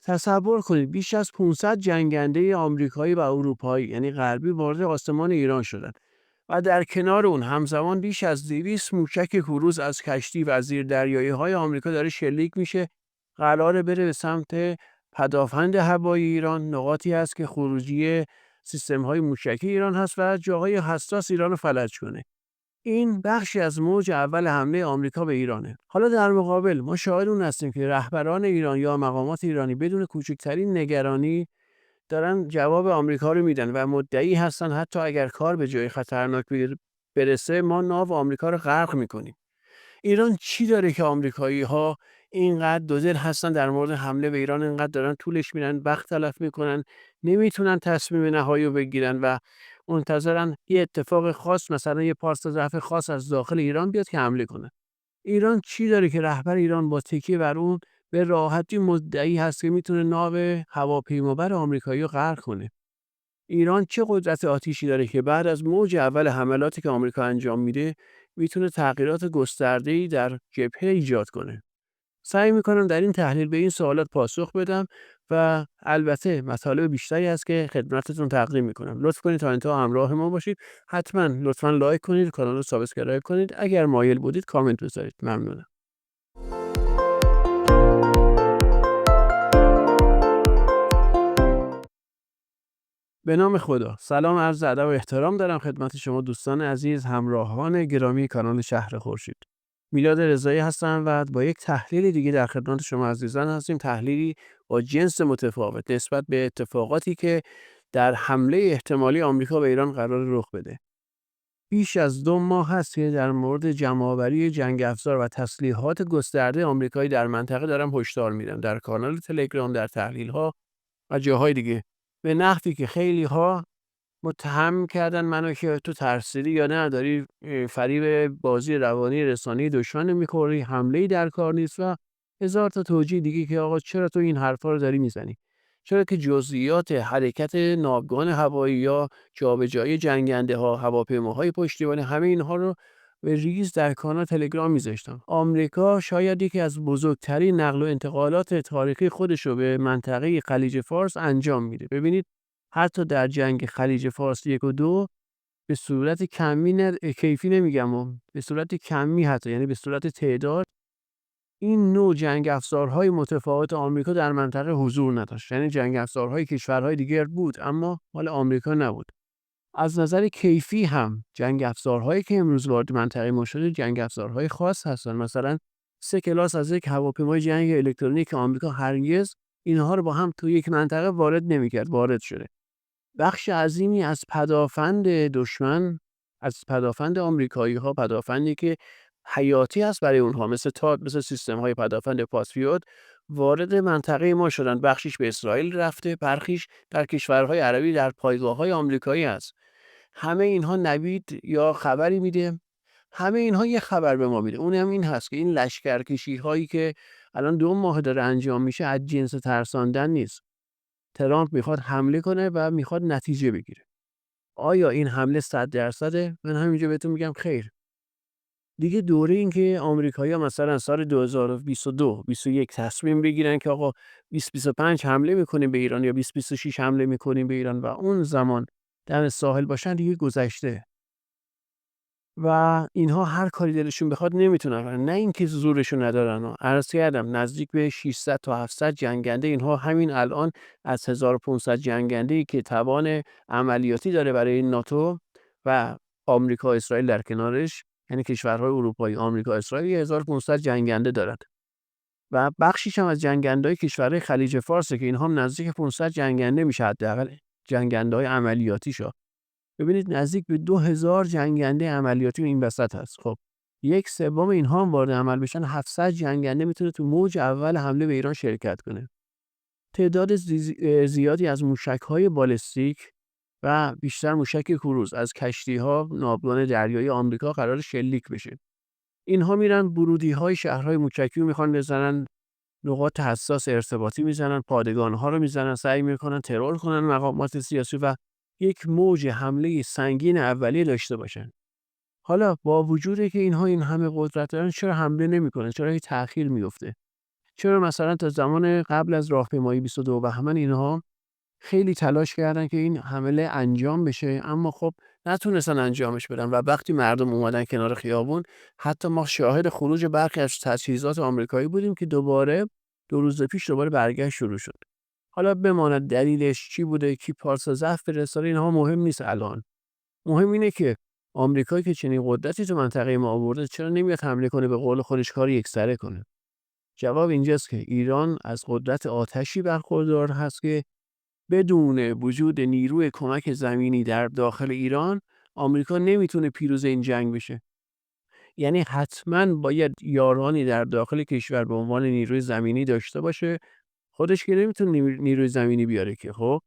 تصور کنید بیش از 500 جنگنده آمریکایی و اروپایی یعنی غربی وارد آسمان ایران شدند و در کنار اون همزمان بیش از 200 موشک کروز از کشتی و زیردریایی‌های آمریکا داره شلیک میشه. قراره بره به سمت پدافند هوایی ایران، نقاطی هست که خروجی سیستم‌های موشکی ایران هست و جاهای حساس ایران رو فلج کنه. این بخشی از موج اول حمله آمریکا به ایرانه. حالا در مقابل ما شاهد اون هستیم که رهبران ایران یا مقامات ایرانی بدون کوچکترین نگرانی دارن جواب آمریکا رو میدن و مدعی هستن حتی اگر کار به جای خطرناک برسه ما ناو آمریکا رو غرق میکنیم. ایران چی داره که آمریکایی‌ها اینقدر دودل هستن در مورد حمله به ایران، اینقدر دارن طولش میدن، وقت تلف میکنن، نمیتونن تصمیم نهایی رو بگیرن و منتظرن یه اتفاق خاص، مثلا یه پارس ضعف خاص از داخل ایران بیاد که حمله کنه. ایران چی داره که رهبر ایران با تکیه بر اون به راحتی مدعی هست که میتونه ناو هواپیمابر آمریکایی رو غرق کنه؟ ایران چه قدرت آتشی داره که بعد از موج اول حملاتی که آمریکا انجام میده میتونه تغییرات گسترده‌ای در جبهه ایجاد کنه؟ سعی میکنم در این تحلیل به این سوالات پاسخ بدم و البته مطالب بیشتری هست که خدمتتون تقدیم میکنم. لطف کنید تا انتها همراه ما باشید. حتما لطفا لایک کنید، کانال رو سابسکرایب کنید. اگر مایل بودید کامنت بذارید. ممنونم. به نام خدا. سلام، عرض ادب و احترام دارم خدمت شما دوستان عزیز، همراهان گرامی کانال شهر خورشید. میلاد رضایی هستم و با یک تحلیل دیگه در خدمت شما عزیزان هستیم. تحلیلی با جنس متفاوت نسبت به اتفاقاتی که در حمله احتمالی آمریکا به ایران قرار رخ بده. بیش از 2 ماه هست که در مورد جمع‌آوری جنگ افزار و تسلیحات گسترده آمریکایی در منطقه دارم هشدار میدم، در کانال تلگرام، در تحلیل‌ها و جاهای دیگه، به نحوی که خیلی‌ها متهم کردن منو که تو ترسیدی یا نه، داری فریب بازی روانی رسانه‌ای دشمن می‌خوری، حمله‌ای در کار نیست و هزار تا توجیه دیگه که آقا چرا تو این حرفا رو داری میزنی؟ چرا که جزئیات حرکت ناوگان هوایی یا جابجایی جنگنده‌ها، هواپیماهای پشتیبانی، همه اینها رو به ریز در کانال تلگرام میذاشتم. آمریکا شاید یکی از بزرگترین نقل و انتقالات تاریخی خودش رو به منطقه خلیج فارس انجام میده. ببینید حتی در جنگ خلیج فارس 1 و 2 به صورت کمی کیفی نمیگم به صورت کمی، حتی یعنی به صورت تعداد، این نوع جنگ افزارهای متفاوت آمریکا در منطقه حضور نداشت. یعنی جنگ افزارهای کشورهای دیگر بود اما مال آمریکا نبود. از نظر کیفی هم جنگ افزارهایی که امروز وارد منطقه ما شده جنگ افزارهای خاص هستن. مثلا 3 کلاس از یک هواپیمای جنگ الکترونیک آمریکا هرگز اینها رو با هم تو یک منطقه وارد نمی‌کرد، وارد شده. بخش عظیمی از پدافند دشمن، از پدافند آمریکایی‌ها، پدافندی که حیاتی است برای اونها، مثل تاد، مثل سیستم‌های پدافند پاتریوت، وارد منطقه ما شدن. بخشیش به اسرائیل رفته، برخیش در کشورهای عربی در پایگاه‌های آمریکایی است. همه اینها نوید یا خبری میده، همه اینها یه خبر به ما میده، اونم این هست که این لشکرکشی‌هایی که الان 2 ماه داره انجام میشه از جنس ترساندن نیست. ترامپ میخواد حمله کنه و میخواد نتیجه بگیره. آیا این حمله 100%؟ من همینجا بهتون میگم خیر. دیگه دوره این که آمریکایی‌ها مثلا سال 2022 21 تصمیم بگیرن که آقا 2025 حمله میکنیم به ایران یا 2026 حمله میکنیم به ایران و اون زمان دم ساحل باشن، دیگه گذشته و اینها هر کاری دلشون بخواد نمیتونن. نه اینکه زورشون ندارن. عرض کردم نزدیک به 600 تا 700 جنگنده اینها همین الان از 1500 جنگنده‌ای که توان عملیاتی داره برای ناتو و آمریکا اسرائیل در کنارش، یعنی کشورهای اروپایی، آمریکا اسرائیل 1500 جنگنده دارند و بخشیش هم از جنگنده‌های کشورهای خلیج فارس که اینها هم نزدیک 500 جنگنده میشه حداقل جنگنده‌های عملیاتیشو. ببینید نزدیک به 2000 جنگنده عملیاتی این وسط هست. خب 1/3 اینها هم وارد عمل بشن، 700 جنگنده میتونه تو موج اول حمله به ایران شرکت کنه. تعداد زیادی از موشک‌های بالستیک و بیشتر موشک کروز از کشتی‌ها ناوگان دریایی آمریکا قرار شلیک بشه. اینها میرن ورودی‌های شهرهای موشکی رو میخوان بزنن، نقاط حساس ارتباطی میزنن، پادگان‌ها رو میزنن، سعی میکنن ترور کنن مقامات سیاسی و یک موج حمله سنگین اولیه داشته باشن. حالا با وجودی که اینها این همه قدرت دارن چرا حمله نمیکنن؟ چرا تأخیر میفته؟ چرا مثلا تا زمان قبل از راهپیمایی 22 بهمن اینها خیلی تلاش کردن که این حمله انجام بشه، اما خب نتونستن انجامش بدن و وقتی مردم اومدن کنار خیابون، حتی ما شاهد خروج برخی از تجهیزات آمریکایی بودیم که دوباره 2 روز پیش دوباره برگشت شروع شد. حالا بماند دلیلش چی بوده، کی پارس ضعف فرستاده، اینها مهم نیست الان. مهم اینه که آمریکایی که چنین قدرتی تو منطقه ما آورده چرا نمیاد حمله کنه، به قول خودش کار یکسره کنه؟ جواب اینجاست که ایران از قدرت آتشی برخوردار هست که بدون وجود نیروی کمک زمینی در داخل ایران، آمریکا نمیتونه پیروز این جنگ بشه. یعنی حتما باید یارانی در داخل کشور به عنوان نیروی زمینی داشته باشه. خودش که نمیتونه نیروی زمینی بیاره که، خب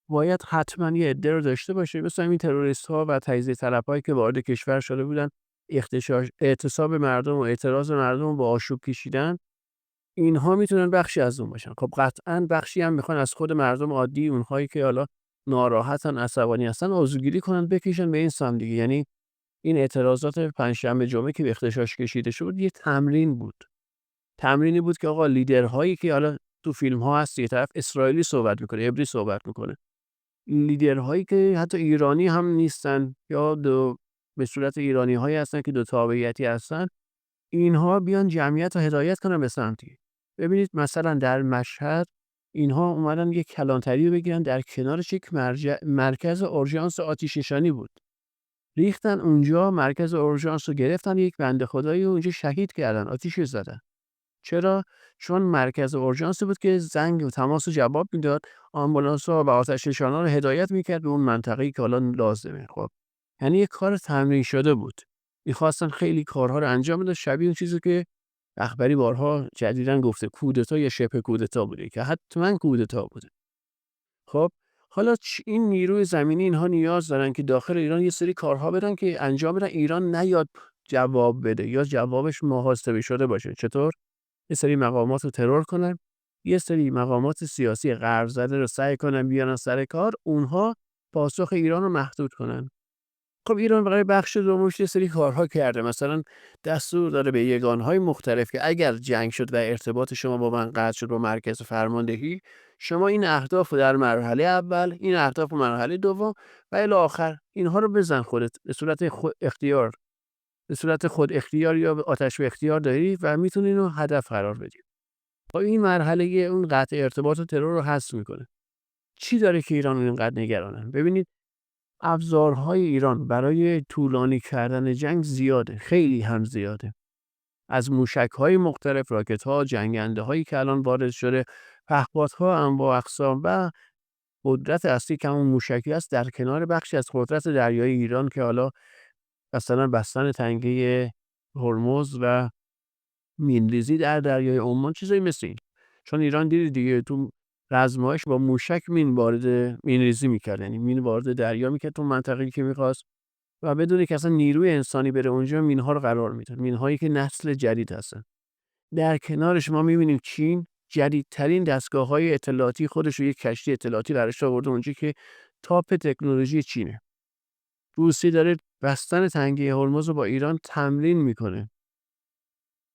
باید حتما یه عده رو داشته باشه، مثل این تروریست ها و تجزیه طلب‌هایی که وارد کشور شده بودن، اعتصاب مردم و اعتراض مردم رو با آشوب کشیدن. اینها میتونن بخشی از اون باشن. خب قطعاً بخشی هم میخوان از خود مردم عادی، اونهایی که حالا ناراحتن، عصبانی هستن، عضوگیری کنن، بکشن به این سمت دیگه. یعنی این اعتراضات پنجشنبه جمعه که به اغتشاش کشیده شد یه تمرین بود. تمرینی بود که آقا لیدرهایی که حالا تو فیلم ها هست، یه طرف اسرائیلی صحبت میکنه، عبری صحبت میکنه، لیدرهایی که حتی ایرانی هم نیستن یا به صورت ایرانی هایی هستن که دو تابعیتی هستن، اینها بیان جمعیت رو هدایت کنن به سمتی. ببینید مثلا در مشهد اینها اومدن یک کلانتری رو بگیرن، در کنارش یک مرکز اورژانس آتش نشانی بود. ریختن اونجا، مرکز اورژانس رو گرفتن، یک بنده خدایی رو اونجا شهید کردن، آتش زدن. چرا؟ چون مرکز اورژانس بود که زنگ و تماس رو جواب میداد، آمبولانس‌ها و آتش نشانا رو هدایت میکرد به اون منطقه‌ای که حالا لازمه. خب یعنی یک کار تمرین شده بود. می‌خواستن خیلی کارها رو انجام بدن، شبیه اون چیزی که رهبری بارها جدیداً گفته کودتا یا شبه کودتا بوده، که حتما کودتا بوده. خب حالا این نیروی زمینی اینها نیاز دارن که داخل ایران یه سری کارها بدن که انجام بدن، ایران نیاد جواب بده یا جوابش محاسبه شده باشه. چطور؟ یه سری مقامات رو ترور کنن، یه سری مقامات سیاسی غرب زده رو سعی کنن بیارن سر کار، اونها پاسخ ایران رو محدود کنن. خب ایران برای بخش دومش یه سری کارها کرده، مثلا دستور داده به یگانهای مختلف که اگر جنگ شد و ارتباط شما با من قطع شد با مرکز فرماندهی، شما این اهداف رو در مرحله اول، این اهداف رو مرحله دوم و الی آخر اینها رو بزن خودت به صورت خود اختیار، به صورت خود اختیار یا به آتش به اختیار داری و میتونی اینو هدف قرار بدی. خب این مرحله اون قطع ارتباط و ترور رو حذف میکنه. چی داره که ایران اینقدر نگرانن؟ ببینید ابزارهای ایران برای طولانی کردن جنگ زیاده، خیلی هم زیاده. از موشک‌های مختلف، راکت‌ها، جنگنده‌هایی که الان وارد شده، پهپادها انواع اقسام و قدرت اصلی که همون موشکی است، در کنار بخشی از قدرت دریایی ایران که حالا مثلا بستن تنگه هرمز و مین‌ریزی در دریای عمان، چیزایی مثل این. چون ایران دیدید دیگه تو رزمایش با موشک مین‌ریزی می‌کرد، یعنی مین وارد دریا می‌کرد تو منطقه‌ای که می‌خواست و بدون که اصلا نیروی انسانی بره اونجا مین‌ها رو قرار میداد، مین‌هایی که نسل جدید هستن. در کنارش ما می‌بینیم چین جدیدترین دستگاه‌های اطلاعاتی خودش رو یک کشتی اطلاعاتی براش آورده اونجا که تاپ تکنولوژی چینه. روسیه داره بستن تنگه هرمز رو با ایران تمرین میکنه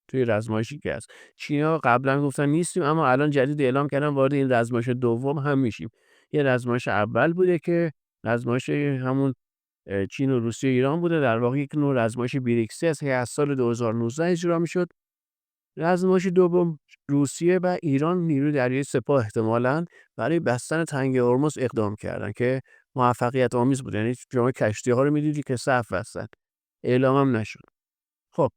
توی رزمایشی که هست. چینی‌ها قبلا گفتن نیستیم، اما الان جدید اعلام کردن وارد این رزمایش دوم هم میشیم. یه رزمایش اول بوده که رزمایش همون چین و روسیه و ایران بوده، در واقع یک نوع رزمایش بریکسی است که از سال 2019 اجرا میشد. رزمایش دوم روسیه و ایران نیروی دریایی سپاه احتمالاً برای بستن تنگه هرمز اقدام کردن که موفقیت آمیز بود. یعنی شما کشتی‌ها رو می‌دیدی که صف بستن، اعلام هم نشد. خب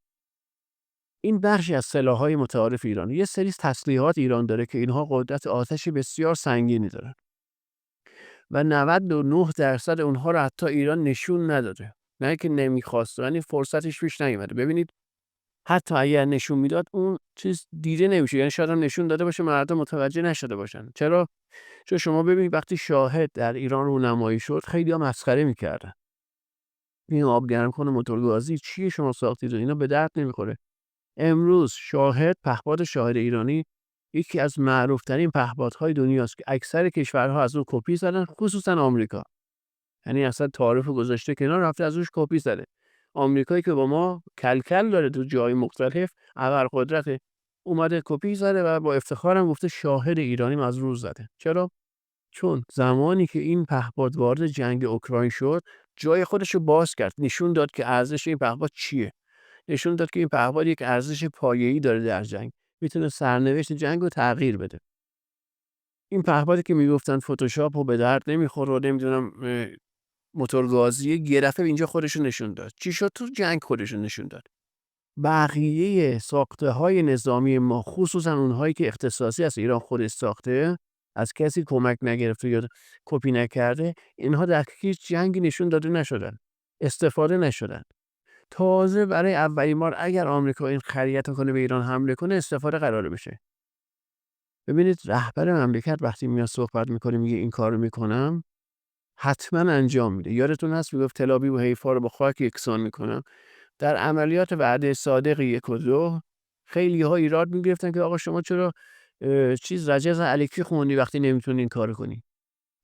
این بخشی از سلاح‌های متعارف ایران. یه سری تسلیحات ایران داره که اینها قدرت آتشی بسیار سنگینی دارن و 99% اونها رو حتی ایران نشون نداده. نه که نمیخواست، یعنی فرصتش پیش نیومده. ببینید حتی اگر نشون میداد اون چیز دیده نمیشه، یعنی شاید هم نشون داده باشه مردم متوجه نشده باشن. چرا؟ چون شما ببینید وقتی شاهد در ایران رونمایی شد خیلی‌ها مسخره می‌کردن. این آب گرم کنه موتورگازی چیه شما ساختید؟ اینا به درد نمیخوره. امروز شاهد، پهپاد شاهد ایرانی یکی از معروف‌ترین پهپادهای دنیاست که اکثر کشورها از اون کپی زدن، خصوصا آمریکا. یعنی اصلا تعارف گذاشته کنار، رفته از روش کپی زده. آمریکایی که با ما کلکل داره تو جای مختلف، ابرقدرته، اومده کپی زده و با افتخارم گفته شاهد ایرانیم از روز زده. چرا؟ چون زمانی که این پهپاد وارد جنگ اوکراین شد، جای خودش رو باز کرد، نشون داد که ارزش این پهپاد چیه. نشون داد که این پهپاد یک ارزش پایه‌ای داره در جنگ، میتونه سرنوشت جنگ رو تغییر بده. این پهپادی که میگفتن فتوشاپ و به درد نمیخوره و نمیدونم موتور گازی، یه دفعه اینجا خودش رو نشون داد. چی شد؟ تو جنگ خودش رو نشون داد. بقیه ساخته‌های نظامی ما، خصوصا اونهایی که اختصاصی از ایران خودش ساخته، از کسی کمک نگرفته یا کپی نکرده، اینها در هیچ جنگی نشون داده نشدن، استفاده نشدن. تازه برای اولین بار اگر آمریکا این خریت کنه به ایران حمله کنه استفاده قراره بشه. ببینید رهبر مملکت وقتی میاد صحبت میکنه میگه این کارو میکنم، حتما انجام میده. یادتون هست میگفت تل‌آبیب و حیفا رو با خاک یکسان میکنم. در عملیات وعده صادق 1 و 2 خیلی‌ها ایراد میگرفتن که آقا شما چرا رجز الکی خوندی وقتی نمیتونی این کارو کنی.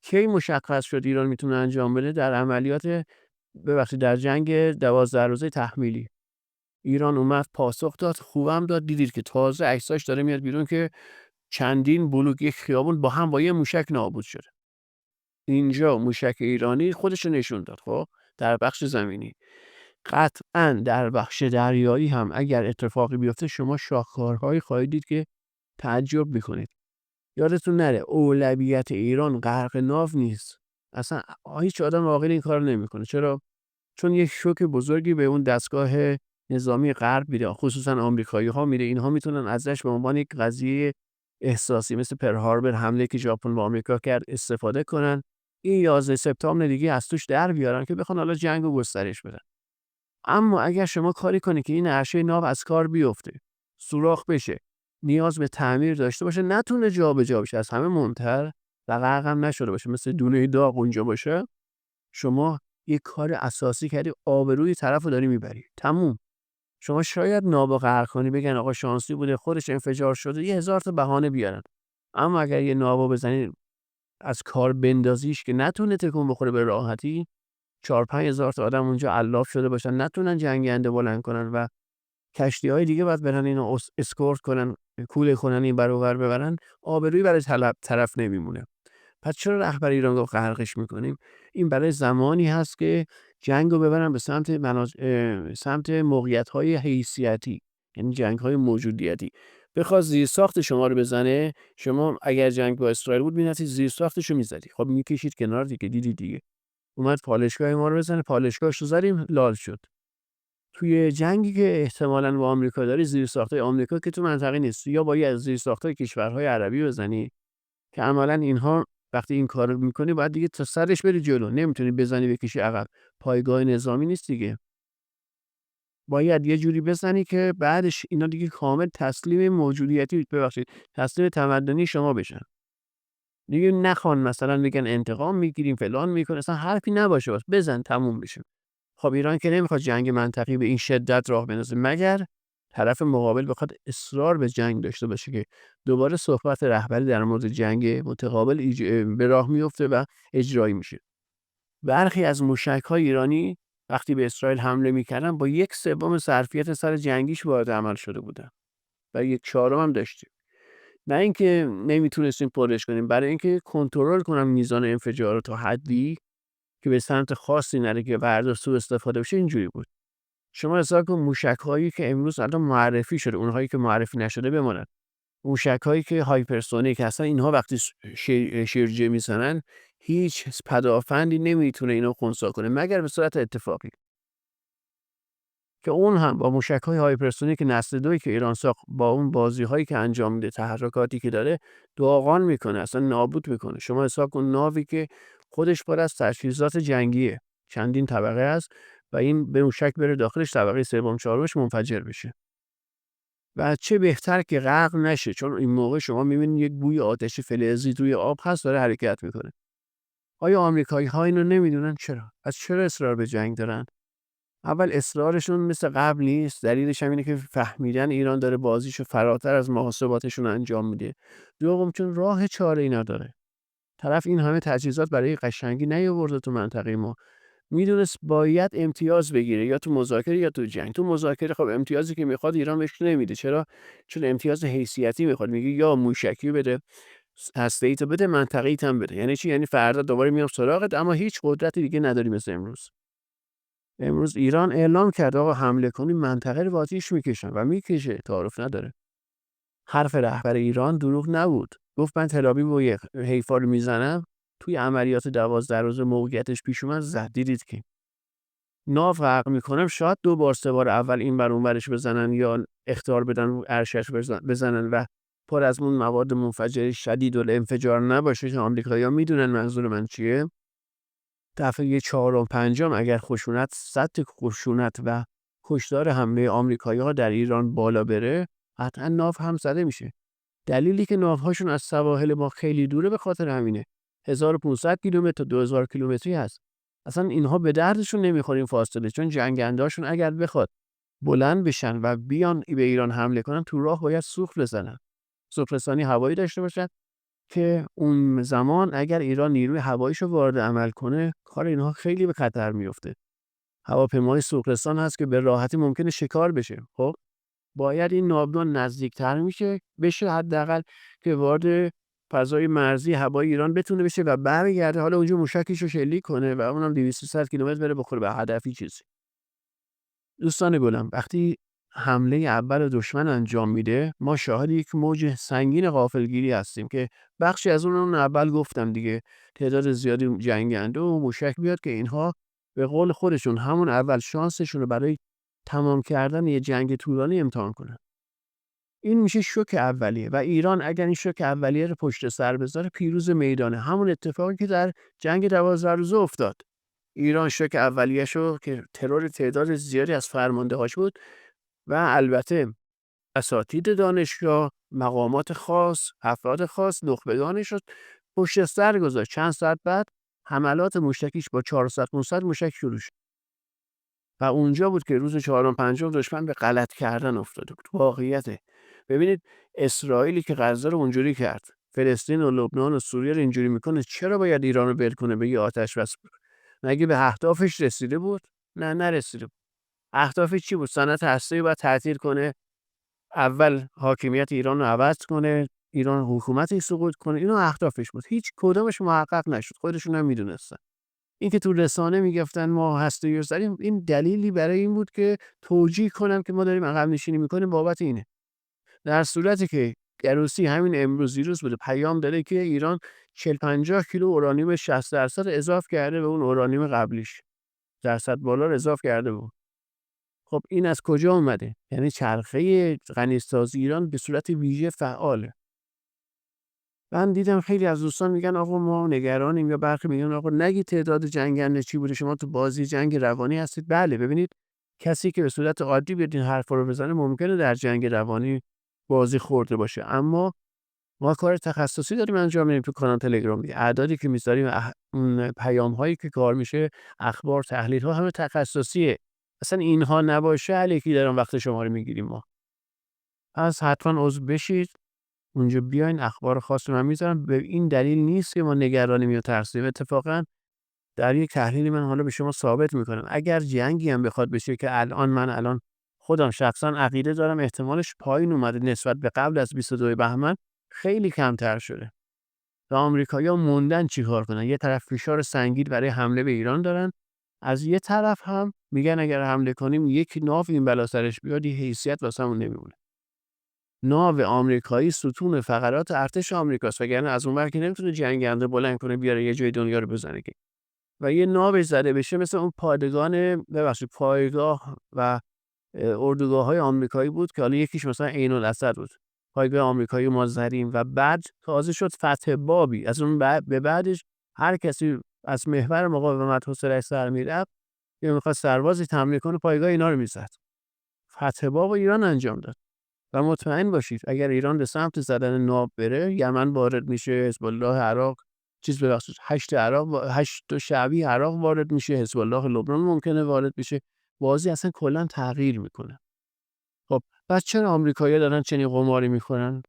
کی مشخص شد ایران میتونه انجام بده؟ در عملیات در جنگ 12 روزه تحمیلی ایران اومد پاسخ داد، خوبم داد. دیدید که تازه عکساش داره میاد بیرون که چندین بلوک یک خیابون با هم با یه موشک نابود شده. اینجا موشک ایرانی خودش رو نشون داد. خب در بخش زمینی قطعاً در بخش دریایی هم اگر اتفاقی بیفته شما شاهکارهایی خواهید دید که تعجب میکنید. یادتون نره اولویت ایران غرق ناو نیست. اصلا هیچ آدم عاقل این کار نمیکنه. چرا؟ چون یک شوک بزرگی به اون دستگاه نظامی غرب میده، خصوصا آمریکایی‌ها میده. اینها میتونن ازش به عنوان یک قضیه احساسی مثل پرل هاربر، حمله که ژاپن به آمریکا کرد، استفاده کنن. این 11 سپتامبر دیگه از توش در بیارن که بخوان حالا جنگو گسترش بدن. اما اگر شما کاری کنی که این عرشه ناو از کار بیفته، سوراخ بشه، نیاز به تعمیر داشته باشه، نتونه جابجا بشه، از همه مهمتر و غرق هم نشده باشه، مثل دونه داغ اونجا باشه، شما یک کار اساسی کردی، آبروی طرفو داری میبری. تموم. شما شاید نابو غرق کنی، بگن آقا شانسی بوده خودش انفجار شده، 1000 تا بهانه بیارن. اما اگر یه نابو بزنی از کار بندازیش که نتونه تکون بخوره به راحتی، 4-5 هزار تا آدم اونجا علاف شده باشن، نتونن جنگنده بلند کنن و کشتی‌های دیگه باید برن اینو اسکورت کنن، کوله کنن، این ور اون ور ببرن، آبرویی برای طرف نمیمونه. پس چرا رهبر ایران گفت غرقش میکنیم؟ این برای زمانی هست که جنگو ببرن به سمت موقعیت‌های حیثیتی، یعنی جنگ‌های موجودیتی. بخواد زیرساخت شما رو بزنه، شما اگر جنگ با اسرائیل بود می‌رفتی زیرساختشو می‌زدی. خب می‌کشید کنار دیگه، دیگه. اومد پالایشگاه ما رو بزنه، پالایشگاهش رو زدیم، لال شد. توی جنگی که احتمالاً با آمریکا داری، زیرساخت‌های آمریکا که تو منطقه نیست، یا باید از زیرساخت‌های کشورهای عربی بزنی که عملاً اینها وقتی این کارو می‌کنی باید دیگه تا سرش بری جلو، نمیتونی بزنی بکشی عقب. پایگاه نظامی نیست دیگه. باید یه جوری بزنی که بعدش اینا دیگه کامل تسلیم موجودیتی، تسلیم تمدنی شما بشن. دیگه نخوان مثلا بگن انتقام میگیریم فلان میکنه، اصلا حرفی نباشه، بس بزن تموم بشه. خب ایران که نمیخواد جنگ منطقی به این شدت راه بندازه، مگر طرف مقابل بخواد اصرار به جنگ داشته باشه که دوباره صحبت رهبری در مورد جنگ متقابل به راه میفته و اجرایی میشه. برخی از موشک‌های ایرانی وقتی به اسرائیل حمله میکردن با 1/3 ظرفیت سر جنگیش وارد عمل شده بودن و 1/4 هم داشتیم. نه اینکه نمیتونستیم پرش کنیم، برای اینکه کنترل کنم میزان انفجار تا حدی که به سمت خاصی نره که برداشت سوء استفاده بشه، اینجوری بود. شما حساب کن موشک‌هایی که امروز الان معرفی شده، اونهایی که معرفی نشده بمونن. موشک‌هایی که هایپرسونیک هستن، اینها وقتی شیرجه میزنن هیچ پدافندی نمیتونه اینو خنثی کنه مگر به صورت اتفاقی. که اون هم با موشک‌های هایپرسونیک نسل 2 که ایران ساخت، با اون بازی‌هایی که انجام میده، تحرکاتی که داره، داغان میکنه، اصلا نابود میکنه. شما حساب کن ناوی که خودش پر از تجهیزات جنگیه، چندین طبقه است و این به موشک بره داخلش، طبقه سوم چهارمش منفجر بشه. و چه بهتر که غرق نشه، چون این موقع شما میبینید یک بوی آتش فلزی توی آب هست داره حرکت میکنه. آیا آمریکایی‌ها اینو نمیدونن؟ چرا؟ چرا اصرار به جنگ دارن؟ اول اصرارشون مثل قبل نیست، دلیلش هم اینه که فهمیدن ایران داره بازیشو فراتر از محاسباتشون انجام میده. دوم چون راه چاره ای نداره. طرف این همه تجهیزات برای قشنگی نیاورده تو منطقه ما. میدونست باید امتیاز بگیره، یا تو مذاکره یا تو جنگ. تو مذاکره خب امتیازی که میخواد ایران بهش نمیده. چرا؟ چون امتیاز حیثیتی میخواد. میگه یا موشکی بده، هسته‌ای تو بده، منطقه‌ای هم بده. یعنی چی؟ یعنی فردا دوباره میام سراغت، اما هیچ قدرتی دیگه نداری مثل امروز. امروز ایران اعلام کرد آقا حمله کنی منطقه رو آتیش میکشن و میکشه، تعارف نداره. حرف رهبر ایران دروغ نبود. گفت من تل‌آبیب و حیفا رو میزنم. توی عملیات 12 روز موقعیتش پیش اومد، زد. دیدید که ناو غرق میکنم، شاید 2 بار 3 بار اول این ور اون ورش بزنن یا اخطار بدن رو ارشش بزنن و پر از اون مواد منفجره شدید الانفجار نباشه که آمریکایی‌ها میدونن منظور من چیه. دفعه 4 و 5 اگر سطح خشونت و کشتار حمله آمریکایی‌ها در ایران بالا بره، قطعا ناو هم زده میشه. دلیلی که ناوهاشون از سواحل ما خیلی دوره به خاطر همینه. 1500 کیلومتر تا 2000 کیلومتری هست. اصلا اینها به دردشون نمیخوره این فاصله، چون جنگنده‌هاشون اگر بخواد بلند بشن و بیان به ایران حمله کنن، تو راه باید سوخت بزنن. سوخت رسانی هوایی داشته باشن که اون زمان اگر ایران نیروی هواییشو وارد عمل کنه، کار اینها خیلی به خطر میفته. هواپیمای سوخت هست که به راحتی ممکنه شکار بشه. خب باید این ناودان نزدیکتر بشه حداقل که وارد فضای مرزی هوای ایران بتونه بشه و برگرده حالا اونجا موشکشو شلیک کنه و اونم 200 کیلومتر بره بخوره به هدفی چیزی. دوستان گلم، وقتی حمله اول دشمن انجام میده، ما شاهد یک موج سنگین غافلگیری هستیم که بخشی از اون اول گفتم دیگه، تعداد زیادی جنگنده و موشک بیاد که اینها به قول خودشون همون اول شانسشون رو برای تمام کردن یه جنگ طولانی امتحان کنن. این میشه شوک اولیه و ایران اگر این شوک اولیه رو پشت سر بذاره، پیروز میدانه. همون اتفاقی که در جنگ 12 روزه افتاد. ایران شوک اولیه‌شو که ترور تعداد زیادی از فرمانده‌هاش بود و البته اساتید دانشگاه، مقامات خاص، افراد خاص، نخبگانش رو پشت سر گذاشت. چند ساعت بعد حملات موشکیش با 400-500 موشک شروع شد. و اونجا بود که روز 4 و 5 دشمن به غلط کردن افتاده بود. واقعیته. ببینید اسرائیلی که غزه رو اونجوری کرد، فلسطین و لبنان و سوریه رو اینجوری میکنه، چرا باید ایران رو ول کنه بگه آتش بس؟ مگه به اهدافش رسیده بود؟ نه، نرسیده بود. اهدافش چی بود؟ صنعت هسته‌ای باید تعطیل کنه، اول حاکمیت ایران رو عوض کنه، ایران حکومتش سقوط کنه. اینا اهدافش بود. هیچ کدومش محقق نشد. خودشون هم میدونستن. این که تو رسانه میگفتن ما هسته‌ای رو زدیم، این دلیلی برای این بود که توجیه کنن که ما داریم عقب نشینی میکنیم بابت اینه. در صورتی که گروسی همین امروز دیروز بوده پیام داده که ایران 40-50 کیلو اورانیوم 60% اضافه کرده به اون اورانیوم قبلیش. درصد بالا رو اضافه کرده بود. خب این از کجا اومده؟ یعنی چرخه غنی‌سازی ایران به صورت ویژه فعاله. من دیدم خیلی از دوستان میگن آقا ما نگرانیم، یا برخی میگن آقا نگی تعداد جنگنده چی بوده، شما تو بازی جنگ روانی هستید. بله، ببینید کسی که به صورت عادی بیاد این حرفا رو بزنه ممکنه در جنگ روانی بازی خورده باشه، اما ما کار تخصصی داریم انجام میدیم تو کانال تلگرامی. اعدادی که میذاریم، اون پیام هایی که کار میشه، اخبار، تحلیل ها همه تخصصیه. اصلا اینها نباشه الکی دارم وقت شما رو میگیریم ما. پس حتما عضو بشید. اونجا بیاین اخبار خاص رو من میذارم. به این دلیل نیست که ما نگرانیم یا ترسیم. اتفاقا در یک تحلیلی من حالا به شما ثابت میکنم اگر جنگی هم بخواد بشه که من الان خودم شخصا عقیده دارم احتمالش پایین اومده نسبت به قبل از 22 بهمن، خیلی کمتر شده. و آمریکایی‌ها موندن چیکار کنن. یه طرف فشار سنگین برای حمله به ایران دارن، از یه طرف هم میگن اگر حمله کنیم یک ناو این بلا سرش بیاد، یه حیثیت واسمون نمیمونه. ناو آمریکایی ستون فقرات ارتش آمریکاست، وگرنه از اون ور که نمیتونه جنگنده بلند کنه بیاره یه جای دنیا رو بزنه که. و یه ناو زده بشه مثل اون پایگاه و اردوگاه‌های آمریکایی بود که حالا یکیش مثلا عین الاسد بود. پایگاه آمریکایی ما زدیم و بعد تازه شد فتح بابی. از اون به بعدش هر کسی از محور مقاومت حوصله‌اش سر میرفت یا میخواد سربازی حمله کنه، پایگاه اینا رو میزد. فتح باب ایران انجام داد. و مطمئن باشید اگر ایران به سمت زدن ناو بره، یمن وارد میشه، حزب الله عراق هشت شعبی عراق وارد میشه، حزب الله لبنان ممکنه وارد بشه، بازی اصلا کلا تغییر میکنه. خب پس چرا آمریکایی‌ها دارن چنین قماری میکنن؟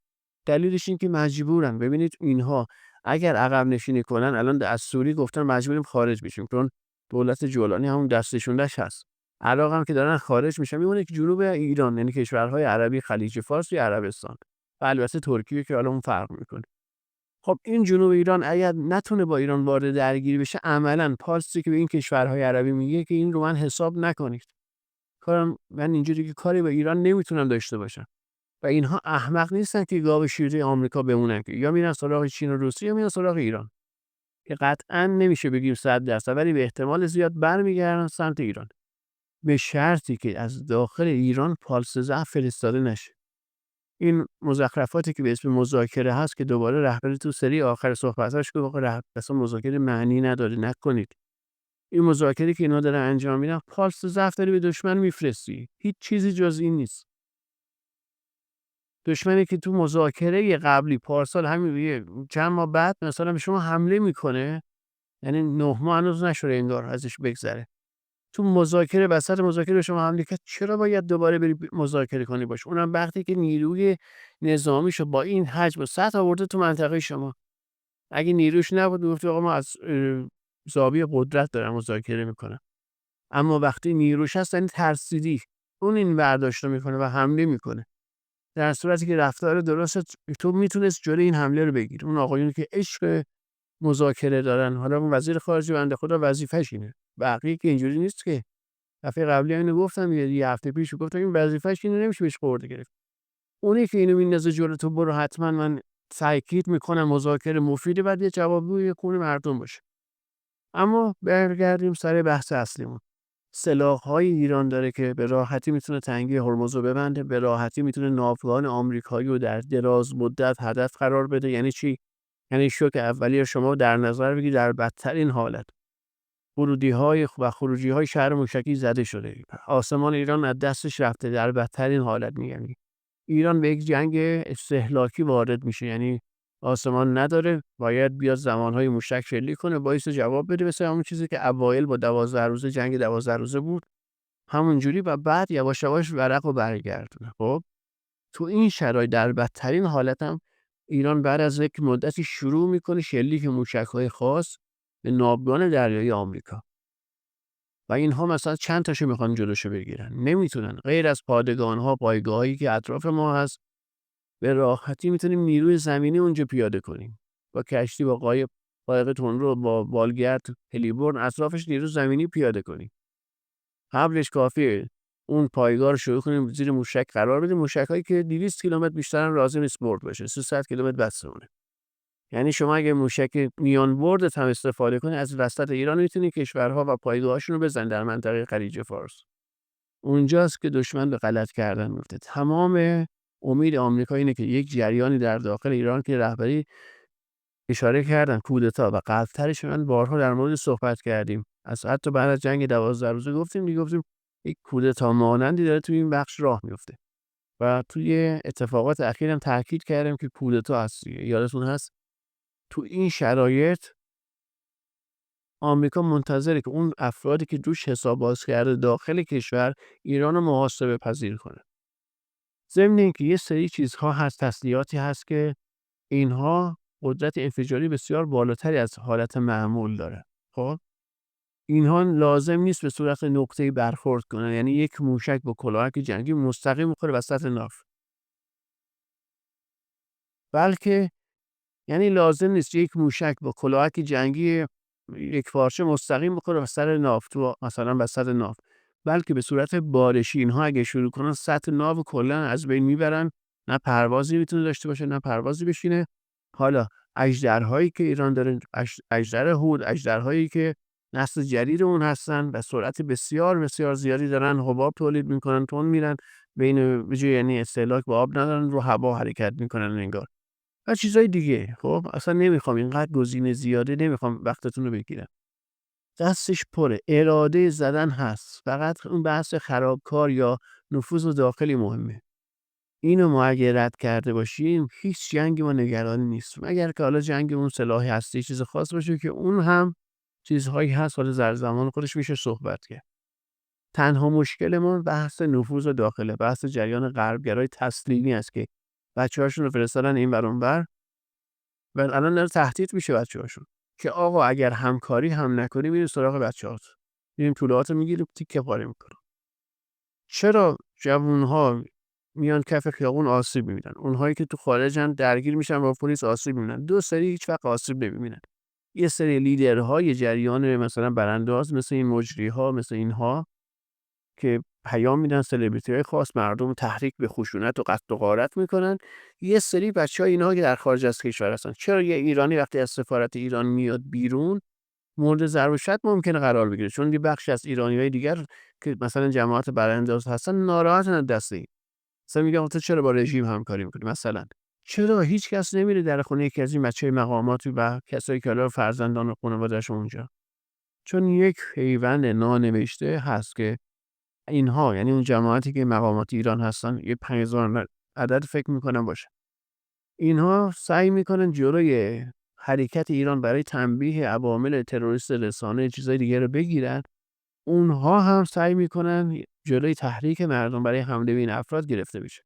دلیلش این که مجبورن. ببینید اینها اگر عقب نشینی کنن، الان از سوریه گفتن مجبوریم خارج بشیم، چون دولت جولانی همون دستشونده‌ش هست. عراق هم که دارن خارج میشن میمونه که جنوب ایران، یعنی کشورهای عربی خلیج فارس یا عربستان و البته ترکیه که حالا اون فرق میکنه. خب این جنوب ایران اگر نتونه با ایران وارد درگیری بشه، عملاً پالسی که به این کشورهای عربی میگه که این رو من حساب نکنید. من اینجوری که کاری با ایران نمیتونم داشته باشم. و اینها احمق نیستن که گاو شیرده آمریکا بمونن، که یا میرن سراغ چین و روسیه یا میرن سراغ ایران، که قطعاً نمیشه بگیم 100%، ولی به احتمال زیاد برمیگردن سمت ایران، به شرطی که از داخل ایران پالس ضعف فرستاده نشه. این مزخرفاتی که به اسم مذاکره هست که دوباره رهبری تو سری آخر صحبتاش که واقعا اصلا مذاکره معنی نداره، نکنید. این مذاکره که اینا دارن انجام میدن، پالس ضعف داری به دشمن میفرستی، هیچ چیزی جز این نیست. دشمنی که تو مذاکره قبلی پارسال همین چند ماه بعد مثلا به شما حمله میکنه، یعنی 9 ماه هنوز نشده انگار ازش بگذره، تو مذاکره وسط مذاکره به شما حمله کرد، چرا باید دوباره بری مذاکره کنی باشه؟ اونم وقتی که نیروی نظامیشو با این حجم و سطح آورده تو منطقه شما. اگه نیروش نبود میگفت آقا ما از زاویه قدرت دارم مذاکره میکنم. اما وقتی نیروش هست یعنی ترسیدی، اون این برداشت میکنه و حمله میکنه. در صورتی که رفتار درست تو میتونست جلوی این حمله رو بگیری. اون آقایونی که عشق مذاکره دارن، حالا اون وزیر خارجه بنده خدا وظیفه‌ش اینه، بقیه که اینجوری نیست که. دفعه قبلی اینو گفتم، یه هفته پیش گفتم این وظیفه‌ش اینه، نمیشه بهش خورده گرفت. اونی که اینو میندازه جلو تو برو حتما من تاکید میکنم مذاکره مفیده، بعد یه جوابگوی خون مردم باشه. اما برگردیم سر بحث اصلیمون. سلاح‌های ایران داره که به راحتی میتونه تنگی هرمز رو ببنده، به راحتی میتونه ناوگان آمریکایی رو در دراز مدت هدف قرار بده. یعنی چی؟ یعنی شوک اولیه شما در نظر بگیرید در بدترین حالت. ورودی‌های و خروجی‌های شهر موشکی زده شده. آسمان ایران از دستش رفته، در بدترین حالت میگن. ایران به یک جنگ استهلاکی وارد میشه، یعنی آسمان نداره، باید بیاد زمانهای موشک شلیک کنه، باعث جواب بده مثل همون چیزی که اوایل با 12 روزه جنگ 12 روزه بود همونجوری، و بعد یواش یواش ورق رو برگردونه. خب تو این شرایط در بدترین حالت هم ایران بعد از یک مدتی شروع میکنه شلیک موشک‌های خاص به ناوگان دریایی آمریکا، و اینها مثلا چند تاشو میخوان جلوشو بگیرن، نمیتونن. غیر از پادگان‌ها، پایگاهایی که اطراف ما هست، به راحتی میتونیم نیروی زمینی اونجا پیاده کنیم، با کشتی، با قایق تندرو، با بالگرد، هلیبرد اطرافش نیرو زمینی پیاده کنیم. قبلش کافیه اون پایگاه رو شروع کنیم زیر موشک قرار بدیم، موشک‌هایی که 200 کیلومتر بیشتر هم لازم نیست برد باشه، 300 کیلومتر بس اونه. یعنی شما اگه موشک میان بردت هم استفاده کنی، از وسط ایران میتونی کشورها و پایگاهاشون رو بزنی در منطقه خلیج فارس. اونجاست که دشمن به غلط کردن میفته. تمام امید آمریکا اینه که یک جریانی در داخل ایران که رهبری اشاره کردن، کودتا، و قبل‌ترش من بارها در مورد صحبت کردیم، از حتی بعد از جنگ 12 روزه گفتیم یک کودتا مانندی داره توی این بخش راه میفته، و توی اتفاقات اخیرم تاکید کردم که کودتا هست. یادتون هست تو این شرایط آمریکا منتظره که اون افرادی که روش حساب باز کرده داخل کشور ایران رو محاسبه پذیر کنه. ضمن اینکه یه سری چیزها هست، تسلیحاتی هست که اینها قدرت انفجاری بسیار بالاتری از حالت معمول داره. خب اینها لازم نیست به صورت نقطه‌ای برخورد کنن، یعنی یک موشک با کلاهک جنگی مستقیم می‌خوره وسط ناو، بلکه یعنی لازم نیست یک موشک با کلاهک جنگی یک پارچه مستقیم بخوره سر ناو، تو مثلا وسط ناو، بلکه به صورت بارشی اینها اگه شروع کنن سطح ناو کلا از بین میبرن، نه پروازی میتونه داشته باشه نه پروازی بشینه. حالا اژدرهایی که ایران داره، اژدر هود، اژدرهایی که نسل جدید اون هستن و سرعت بسیار بسیار زیادی دارن، حباب تولید میکنن، تون میرن بین یعنی استهلاک با آب ندارن، رو هوا حرکت میکنن انگار، و چیزای دیگه. خب اصلا نمیخوام اینقدر گزینه زیاده، نمیخوام وقتتون رو بگیرم. دستش پره، اراده زدن هست، فقط اون بحث خرابکار یا نفوذ داخلی مهمه. اینو ما اگه رد کرده باشیم هیچ جنگی ما نگرانی نیست، مگر که حالا جنگ اون سلاح هستی چیز خاص باشه که اون هم چیزهایی هست حالا در زمان خودش میشه صحبت کرد. تنها مشکلمون بحث نفوذ داخله، بحث جریان غربگرای تسلیمی است که بچه‌هاشون رو فرستادن این ور اون ور، و الان داره تهدید میشه بچه‌هاشون که آقا اگر همکاری هم نکنی میری سراغ بچه‌هات. میریم طلوعات رو میگیریم تیکه پاره میکنیم. چرا جوون‌ها میان کف خیابون آسیب می‌بینن؟ اونهایی که تو خارجن درگیر میشن با پلیس آسیب می‌بینن. دو سری هیچ وقت آسیب نمی‌بینن. یه سری لیدرهای جریان مثلا برانداز مثل این مجری‌ها مثل اینها که پیام میدن، سلبریتی‌های خاص مردم رو تحریک به خشونت و قتل و غارت میکنن. یه سری بچه‌ها اینها که در خارج از کشور هستن. چرا یه ایرانی وقتی از سفارت ایران میاد بیرون مورد ضرب و شتم ممکنه قرار بگیره؟ چون یه بخشی از ایرانی‌های دیگر که مثلا جماعت برانداز هستن ناراحتن از دست این. مثلا میگم تو چرا با رژیم همکاری میکنی مثلا؟ چرا هیچ کس نمیره در خونه یکی از این بچه مقاماتی و کسایی که حالا فرزندان و خانواده‌اش اونجا؟ چون یک پیوند نانوشته هست که اینها، یعنی اون جماعتی که مقامات ایران هستن، یه 5000 عدد فکر میکنم باشه، اینها سعی میکنن جلوی حرکت ایران برای تنبیه عوامل تروریست رسانه چیزای دیگه رو بگیرن. اونها هم سعی میکنن جلوی تحریک مردم برای حمله به این افراد گرفته بشه.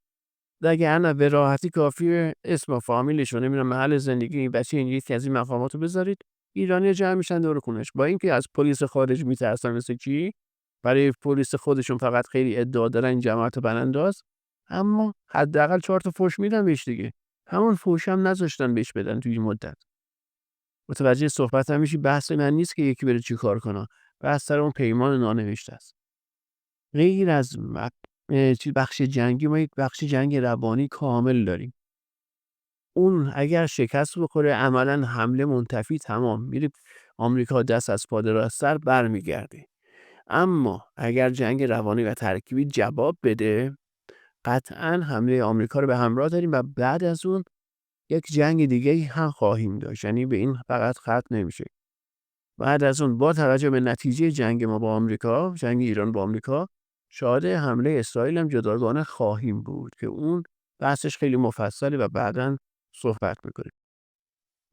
وگرنه به راحتی کافیه اسم و فامیلش رو، نمیدونم محل زندگی این بچه این یکی از این مقامات رو بذارید، ایرانی جمع میشن دور خونش. با اینکه از پلیس خارج میترسن مثل کی، برای پلیس خودشون فقط خیلی ادعا دارن این جماعت برانداز، اما حداقل 4 تا فوش میدن بهش دیگه. همون فوش هم نذاشتن بهش بدن توی این مدت. متوجه صحبت هم میشی؟ بحث من نیست که یکی بره چی کار کنه، بحث سر اون پیمان نانوشته است. غیر از بخش جنگی، ما یک بخش جنگ روانی کامل داریم. اون اگر شکست بخوره عملا حمله منتفی، تمام میره آمریکا دست از پا دراز سر برمیگرده. اما اگر جنگ روانی و ترکیبی جواب بده، قطعا حمله آمریکا رو به همراه داریم و بعد از اون یک جنگ دیگه هم خواهیم داشت. یعنی به این فقط ختم نمیشه. بعد از اون با توجه به نتیجه جنگ ما با آمریکا، جنگ ایران با آمریکا، شاهد حمله اسرائیل هم جداگانه خواهیم بود که اون بحثش خیلی مفصله و بعداً صحبت میکنیم.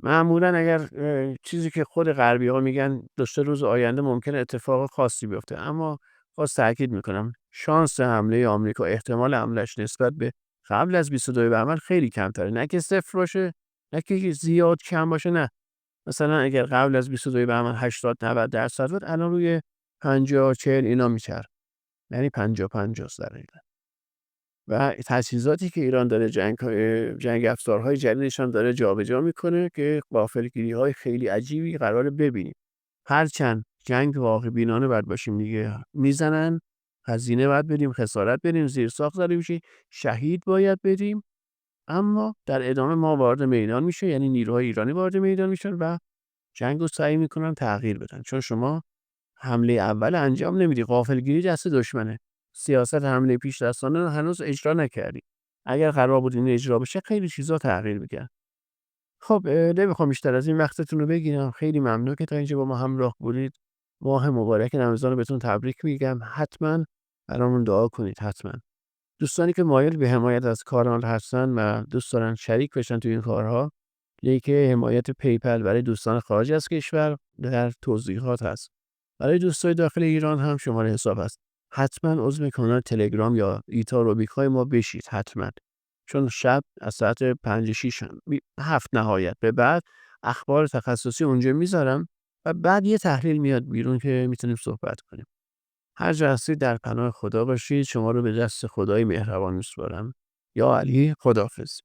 معمولا اگر چیزی که خود غربی‌ها میگن 2 روز آینده ممکنه اتفاق خاصی بیفته، اما باز تاکید میکنم شانس حمله آمریکا، احتمال حملش نسبت به قبل از 22 بهمن خیلی کمتره. نه که صفر باشه، نه که زیاد کم باشه، نه. مثلا اگر قبل از 22 بهمن 80-90% بود، الان روی 50-40 اینا میچرخه. یعنی 50-50 دقیقاً. و تجهیزاتی که ایران داره، جنگ افزارهای جدیدش هم داره جابجا میکنه که غافلگیری‌های خیلی عجیبی قراره ببینیم. هرچند جنگ واقع بینانه باید باشیم دیگه. میزنن، هزینه باید بدیم، خسارت بدیم، زیرساخت زده میشه، شهید باید بدیم، اما در ادامه ما وارد میدان میشه، یعنی نیروهای ایرانی وارد میدان میشن و جنگ رو سعی میکنن تغییر بدن. چون شما حمله اول انجام نمیدی، غافلگیری دست دشمنه. سیاست حمله پیش دستانه رو هنوز اجرا نکردی. اگر قرار بود این اجرا بشه خیلی چیزا تغییر میکنه. خب نمیخوام بیشتر از این وقتتون رو بگیرم. خیلی ممنون که تا اینجا با ما همراه بودید. ماه مبارک رمضان رو بهتون تبریک میگم. حتما برامون دعا کنید، حتما. دوستانی که مایل به حمایت از کانال هستن و دوست دارن شریک بشن تو این کارها، لینک حمایت پیپل برای دوستان خارج از کشور در توضیحات هست. برای دوستای داخل ایران هم شماره حساب هست. حتما عضو کانال تلگرام یا ایتا روبیک‌های ما بشید حتما. چون شب از ساعت 5-6 7 نهایت به بعد اخبار تخصصی اونجا میذارم و بعد یه تحلیل میاد بیرون که میتونیم صحبت کنیم. هر جا هستید در پناه خدا باشید. شما رو به دست خدای مهربان میسپارم. یا علی، خداحافظ.